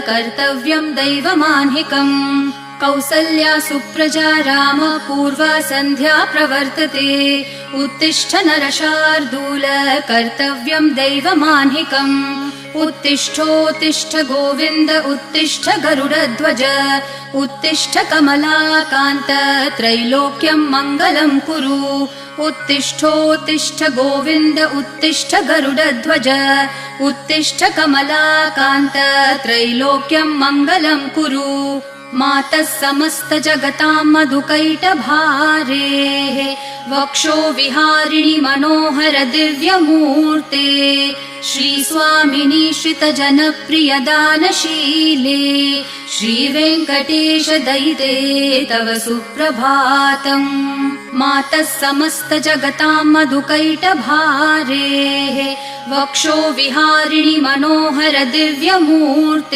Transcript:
कर्तव्यं दैवमान्हिकम्। कौसल्या सुप्रजा राम पूर्वा सन्ध्या प्रवर्तते। उत्तिष्ठ नरशार्दूल कर्तव्यं दैवमान्हिकम्। उत्तिष्ठोत्तिष्ठ गोविन्द उत्तिष्ठ गरुडध्वज। उत्तिष्ठ कमलाकान्त त्रैलोक्यं मङ्गलं कुरु। उत्तिष्ठोत्तिष्ठ गोविन्द उत्तिष्ठ गरुडध्वज। उत्तिष्ठ कमलाकान्त त्रैलोक्यं मङ्गलं कुरु। मातः समस्त जगतां मधुकैटभारेः वक्षो विहारिणि मनोहर दिव्यमूर्ते। श्रीस्वामिनि श्रितजनप्रिय दानशीले श्रीवेङ्कटेश दयिते तव सुप्रभातम्। मातः समस्त जगतां मधुकैटभारेः वक्षो विहारिणि मनोहर दिव्यमूर्ते।